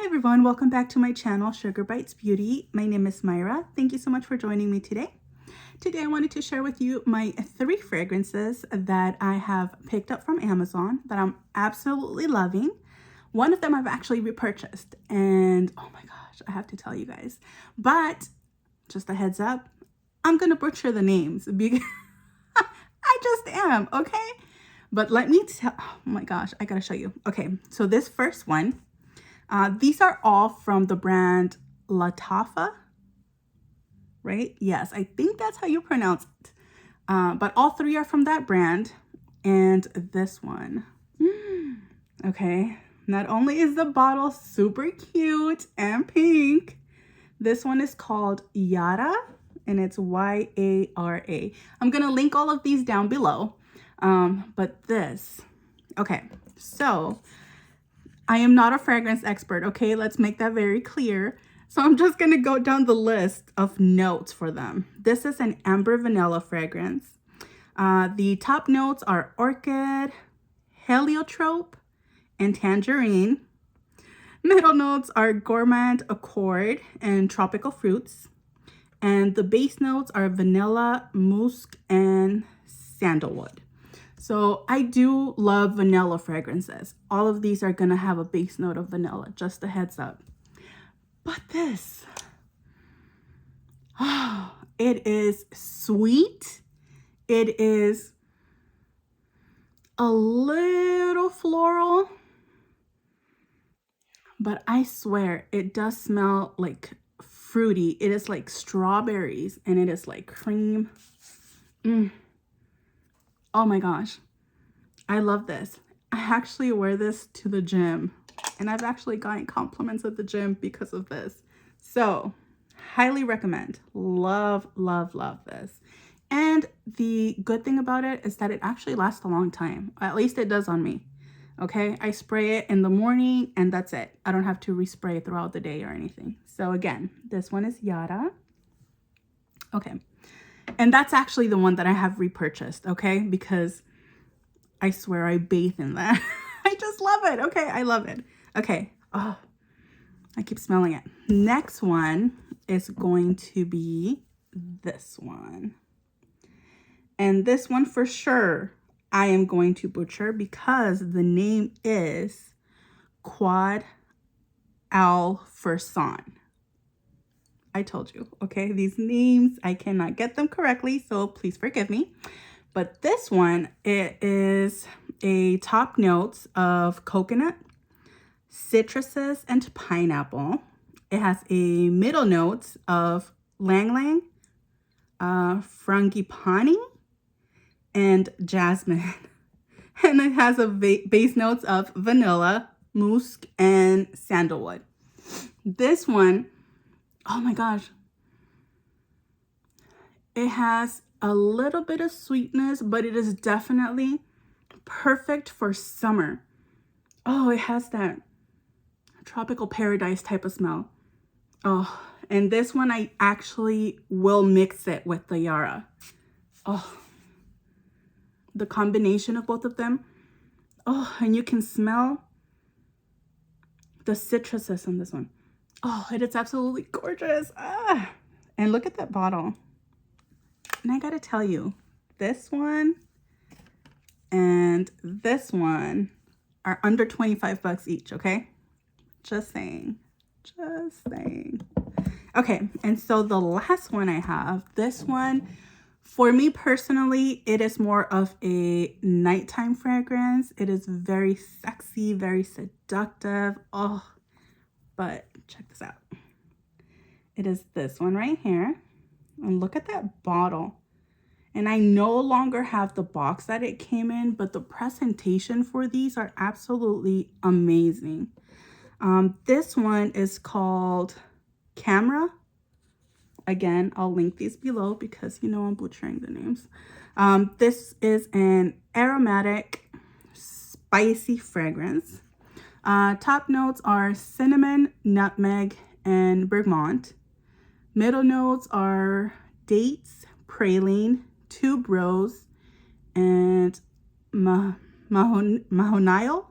everyone, welcome back to my channel, Sugar Bites Beauty. My name is Myra. Thank you so much for joining me today. Today I wanted to share with you my 3 fragrances that I have picked up from Amazon that I'm absolutely loving. One of them I've actually repurchased, and oh my gosh, I have to tell you guys. But just a heads up, I'm gonna butcher the names because I just am, okay? But let me tell, oh my gosh, I gotta show you. Okay, so this first one, these are all from the brand Latafa, right? Yes, I think that's how you pronounce it. But all 3 are from that brand. And this one, okay, not only is the bottle super cute and pink, this one is called Yara, and it's Y-A-R-A. I'm gonna link all of these down below. But this, okay, so I am not a fragrance expert, okay? Let's make that very clear. So I'm just gonna go down the list of notes for them. This is an amber vanilla fragrance. The top notes are orchid, heliotrope, and tangerine. Middle notes are gourmand accord and tropical fruits. And the base notes are vanilla, musk, and sandalwood. So I do love vanilla fragrances. All of these are gonna have a base note of vanilla, just a heads up. But this, oh, it is sweet. It is a little floral, but I swear it does smell like fruity. It is like strawberries and it is like cream. Oh my gosh, I love this. I actually wear this to the gym, and I've actually gotten compliments at the gym because of this. So highly recommend. Love, love, love this. And the good thing about it is that it actually lasts a long time. At least it does on me. Okay, I spray it in the morning and that's it. I don't have to respray throughout the day or anything. So again, this one is Yara. Okay. And that's actually the one that I have repurchased, okay? Because I swear I bathe in that. I just love it. Okay, I love it. Okay. Oh, I keep smelling it. Next one is going to be this one. And this one for sure I am going to butcher because the name is Qaed Fursan. I told you, okay? These names, I cannot get them correctly, so please forgive me. But this one, it is a top notes of coconut, citruses, and pineapple. It has a middle notes of lang lang, frangipani, and jasmine. And it has a base notes of vanilla, musk, and sandalwood. This one, oh my gosh, it has a little bit of sweetness, but it is definitely perfect for summer. Oh, it has that tropical paradise type of smell. Oh, and this one I actually will mix it with the Yara. Oh, the combination of both of them. Oh, and you can smell the citruses on this one. Oh, it is absolutely gorgeous. Ah, and look at that bottle. And I gotta tell you, this one and this one are under 25 bucks each, okay? Just saying, just saying. Okay, and so the last one I have, this one, for me personally, it is more of a nighttime fragrance. It is very sexy, very seductive. Oh, but check this out. It is this one right here. And look at that bottle. And I no longer have the box that it came in, but the presentation for these are absolutely amazing. This one is called Khamrah. Again, I'll link these below because you know I'm butchering the names. This is an aromatic, spicy fragrance. Top notes are cinnamon, nutmeg, and bergamot. Middle notes are dates, praline, tuberose, and mahonile.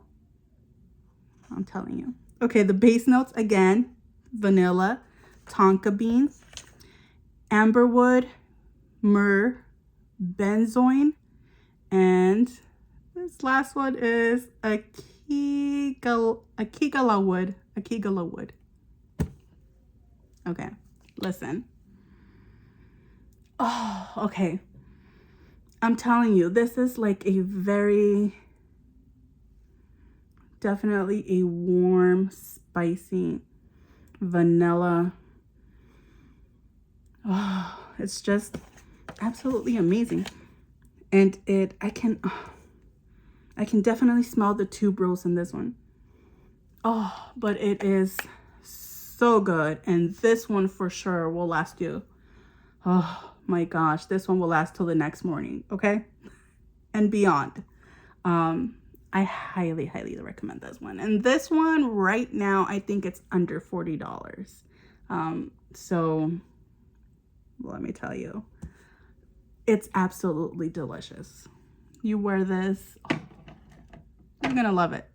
I'm telling you. Okay, the base notes again, vanilla, tonka bean, amberwood, myrrh, benzoin, and this last one is akigala wood. Okay, listen. Oh, okay. I'm telling you, this is like a definitely a warm, spicy vanilla. Oh, it's just absolutely amazing. And I can definitely smell the tuberose in this one. Oh, but it is so good. And this one for sure will last you. Oh my gosh, this one will last till the next morning, okay? And beyond. I highly recommend this one. And this one right now, I think it's under $40. So let me tell you, it's absolutely delicious. You wear this, oh, you're gonna love it.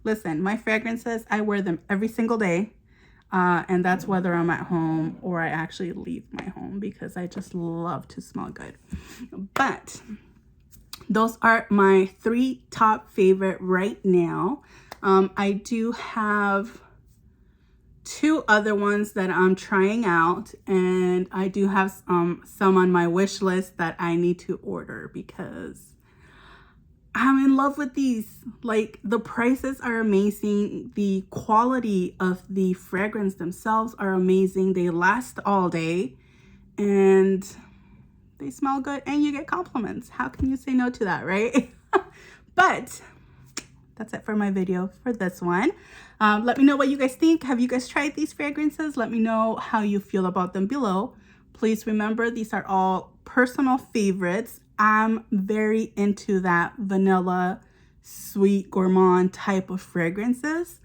Listen, my fragrances, I wear them every single day. And that's whether I'm at home or I actually leave my home, because I just love to smell good. But those are my 3 top favorite right now. I do have 2 other ones that I'm trying out, and I do have some on my wish list that I need to order because I'm in love with these. Like, the prices are amazing. The quality of the fragrance themselves are amazing. They last all day and they smell good, and you get compliments. How can you say no to that, right? But that's it for my video for this one. Let me know what you guys think. Have you guys tried these fragrances? Let me know how you feel about them below. Please remember, these are all personal favorites. I'm very into that vanilla, sweet, gourmand type of fragrances.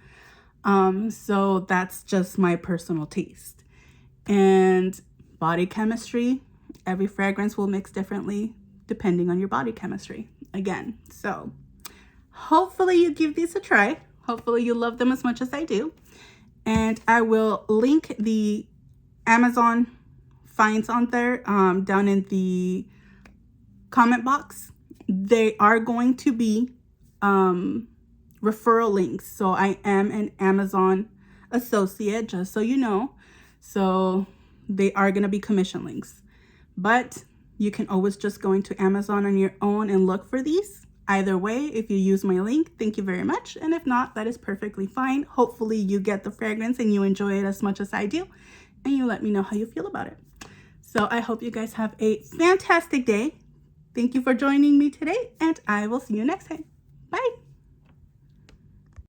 So that's just my personal taste. And body chemistry, every fragrance will mix differently depending on your body chemistry. Again, so hopefully you give these a try. Hopefully you love them as much as I do. And I will link the Amazon finds on there down in the comment box. They are going to be referral links. So I am an Amazon associate, just so you know. So they are going to be commission links. But you can always just go into Amazon on your own and look for these. Either way, if you use my link, thank you very much. And if not, that is perfectly fine. Hopefully you get the fragrance and you enjoy it as much as I do. And you let me know how you feel about it. So I hope you guys have a fantastic day. Thank you for joining me today, and I will see you next time. Bye.